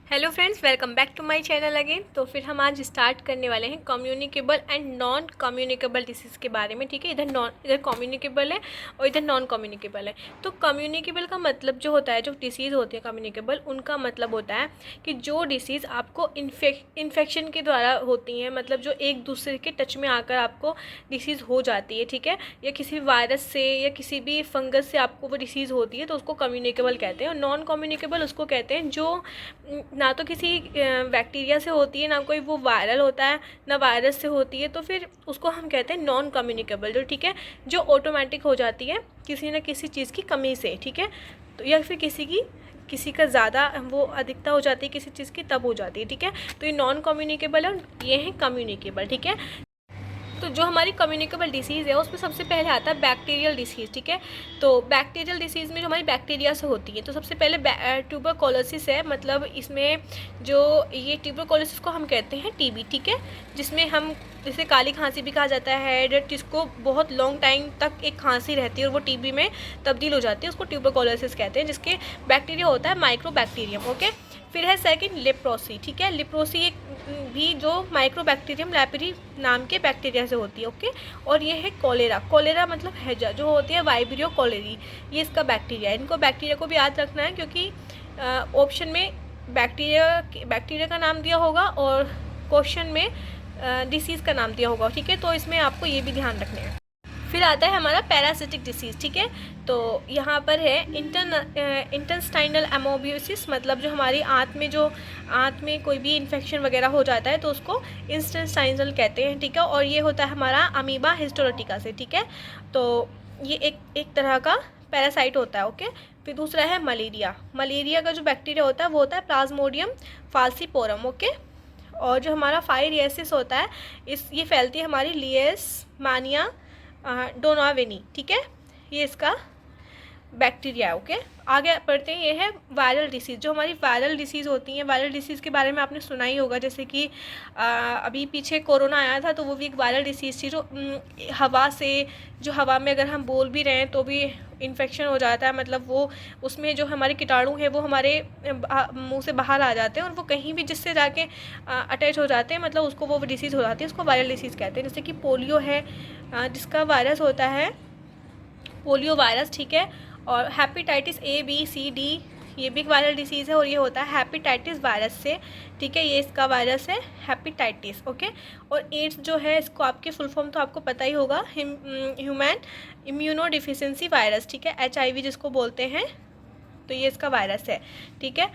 Hello friends, welcome back to my channel again. तो फिर हम आज स्टार्ट करने वाले हैं communicable and non communicable disease के बारे में। ठीक है, इधर कम्युनिकेबल है और इधर नॉन कम्युनिकेबल है। तो कम्युनिकेबल का मतलब जो होता है, जो डिसीज़ होती है कम्युनिकेबल, उनका मतलब होता है कि जो डिसीज़ आपको इन्फेक्शन के द्वारा होती हैं, मतलब जो एक दूसरे के टच में आकर आपको डिसीज़ हो जाती है। ठीक है, या किसी वायरस से या किसी भी फंगस से आपको वो डिसीज़ होती है, तो उसको कम्युनिकेबल कहते हैं। और नॉन कम्युनिकेबल उसको कहते हैं जो ना तो किसी बैक्टीरिया से होती है, ना कोई वो वायरल होता है, ना वायरस से होती है, तो फिर उसको हम कहते हैं नॉन कम्युनिकेबल। जो ठीक है, जो ऑटोमेटिक हो जाती है किसी न किसी चीज़ की कमी से। ठीक है, तो या फिर किसी का ज़्यादा वो अधिकता हो जाती है किसी चीज़ की, तब हो जाती है। ठीक है, तो ये नॉन कम्युनिकेबल है और ये है कम्युनिकेबल। ठीक है, तो जो हमारी कम्युनिकेबल डिसीज़ है उसमें सबसे पहले आता है बैक्टीरियल डिसीज़। ठीक है, तो बैक्टीरियल डिसीज़ में जो हमारी बैक्टीरिया से होती है, तो सबसे पहले ट्यूबरकुलोसिस है। मतलब इसमें जो ये ट्यूबरकुलोसिस को हम कहते हैं टीबी। ठीक है, जिसमें हम जैसे काली खांसी भी कहा जाता है, जिसको बहुत लॉन्ग टाइम तक एक खांसी रहती है और वो टीबी में तब्दील हो जाती है, उसको ट्यूबरकुलोसिस कहते हैं, जिसके बैक्टीरिया होता है माइक्रोबैक्टीरियम। ओके, फिर है सेकंड लेप्रोसी। ठीक है, लेप्रोसी एक भी जो माइक्रोबैक्टीरियम लेप्री नाम के बैक्टीरिया से होती है। ओके, और ये है कॉलेरा। कॉलेरा मतलब हैजा, जो होती है वाइब्रियो कॉलेरी, ये इसका बैक्टीरिया है। इनको बैक्टीरिया को भी याद रखना है, क्योंकि ऑप्शन में बैक्टीरिया का नाम दिया होगा और क्वेश्चन में डिसीज़ का नाम दिया होगा। ठीक है, तो इसमें आपको ये भी ध्यान रखना है। फिर आता है हमारा पैरासिटिक डिसीज़। ठीक है, तो यहाँ पर है इंटेस्टाइनल एमोबियोसिस। मतलब जो हमारी आंत में कोई भी इन्फेक्शन वगैरह हो जाता है तो उसको इंटेस्टाइनल कहते हैं। ठीक है, और ये होता है हमारा अमीबा हिस्टोरिटिका से। ठीक है, तो ये एक तरह का पैरासाइट होता है। ओके, फिर दूसरा है मलेरिया। मलेरिया का जो बैक्टीरिया होता है वो होता है प्लाज्मोडियम फाल्सीपोरम। ओके, और जो हमारा फायरियासिस होता है ये फैलती है हमारी लियसमानिया डोनावेनी। ठीक है, ये इसका बैक्टीरिया है। ओके, आगे बढ़ते हैं। ये है वायरल डिसीज़। जो हमारी वायरल डिसीज़ होती हैं, वायरल डिसीज़ के बारे में आपने सुना ही होगा, जैसे कि अभी पीछे कोरोना आया था, तो वो भी एक वायरल डिसीज़ थी, जो हवा से, जो हवा में अगर हम बोल भी रहे हैं तो भी इन्फेक्शन हो जाता है। मतलब वो उसमें जो हमारे कीटाणु हैं वो हमारे मुंह से बाहर आ जाते हैं और वो कहीं भी जिससे जाके अटैच हो जाते हैं, मतलब उसको वो डिसीज़ हो जाती है, उसको वायरल डिसीज़ कहते हैं। जैसे कि पोलियो है, जिसका वायरस होता है पोलियो वायरस। ठीक है, और hepatitis A B C D, ये भी एक वायरल डिसीज़ है और ये होता है हेपेटाइटिस वायरस से। ठीक है, ये इसका वायरस है हेपेटाइटिस। ओके, और एड्स जो है, इसको आपकी फुल फॉर्म तो आपको पता ही होगा, ह्यूमन इम्यूनो डिफिशिएंसी वायरस। ठीक है, HIV जिसको बोलते हैं, तो ये इसका वायरस है। ठीक है,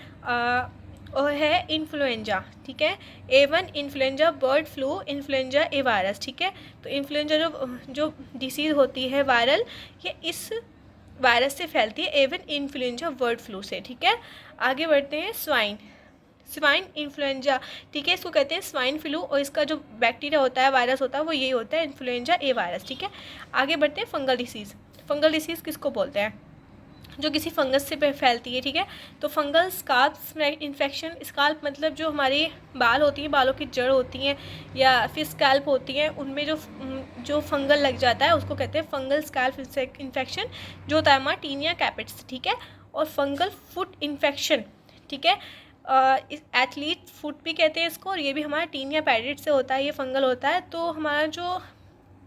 और है इन्फ्लुएंजा। ठीक है, A1 influenza, bird flu, influenza ए वायरस। ठीक है, तो इन्फ्लुएंजा जो डिसीज़ होती है वायरल, ये इस वायरस से फैलती है, A1 इन्फ्लुएंजा बर्ड फ्लू से। ठीक है, आगे बढ़ते हैं। Swine influenza. ठीक है, इसको कहते हैं स्वाइन फ्लू, और इसका जो बैक्टीरिया होता है, वायरस होता है, वो यही होता है इन्फ्लुएंजा ए वायरस। ठीक है, आगे बढ़ते हैं। Fungal disease. फंगल डिसीज़ किसको बोलते हैं? जो किसी फंगस से फैलती है। ठीक है, तो फंगल स्काल्प इन्फेक्शन। स्काल्प मतलब जो हमारी बाल होती हैं, बालों की जड़ होती हैं या फिर स्कैल्प होती हैं, उनमें जो फंगल लग जाता है उसको कहते हैं फंगल स्कैल्प इन्फेक्शन, जो होता है हमारा टीनिया कैपिट्स। ठीक है, और फंगल फुट इन्फेक्शन। ठीक है, एथलीट फुट भी कहते हैं इसको, और ये भी हमारा टीनिया पैडिट से होता है, ये फंगल होता है। तो हमारा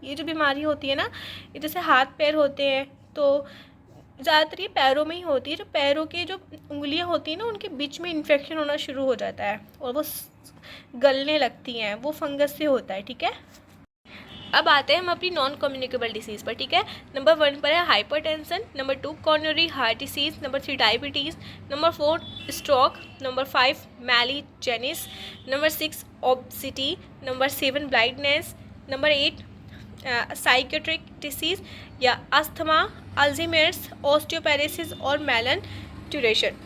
ये जो बीमारी होती है ना, ये जैसे हाथ पैर होते हैं, तो ज़्यादातर ये पैरों में ही होती है। जो पैरों की जो उंगलियां होती हैं ना, उनके बीच में इन्फेक्शन होना शुरू हो जाता है और वो गलने लगती हैं, वो फंगस से होता है। ठीक है, अब आते हैं हम अपनी नॉन कम्युनिकेबल डिसीज़ पर। ठीक है, नंबर 1 पर है hypertension, number 2 coronary heart disease, number 3 diabetes, number 4 stroke, number 5 malignancies, number 6 obesity, number 7 blindness, number 8 psychiatric disease या अस्थमा, अल्जीमेर्स, ऑस्टियोपेरेसिस और मेलन ट्यूरेशन।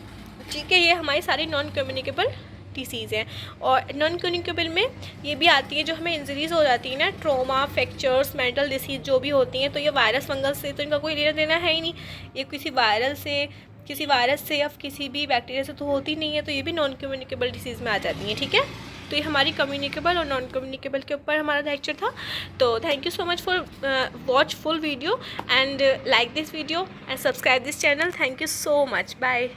ठीक है, ये हमारी सारी नॉन कम्युनिकेबल डिसीज़ है। और नॉन कम्युनिकेबल में ये भी आती है, जो हमें इंजरीज़ हो जाती है ना, ट्रॉमा, फ्रैक्चर्स, मेंटल डिसीज़ जो भी होती हैं, तो ये वायरस फंगस से तो इनका कोई लेना देना है ही नहीं। ये किसी वायरस से या किसी भी बैक्टीरिया से तो होती नहीं है, तो ये भी नॉन कम्युनिकेबल डिसीज़ में आ जाती हैं। ठीक है, तो ये हमारी कम्युनिकेबल और नॉन कम्युनिकेबल के ऊपर हमारा लेक्चर था। तो thank you so much for watch full video and like this video and subscribe this channel. Thank you so much, bye.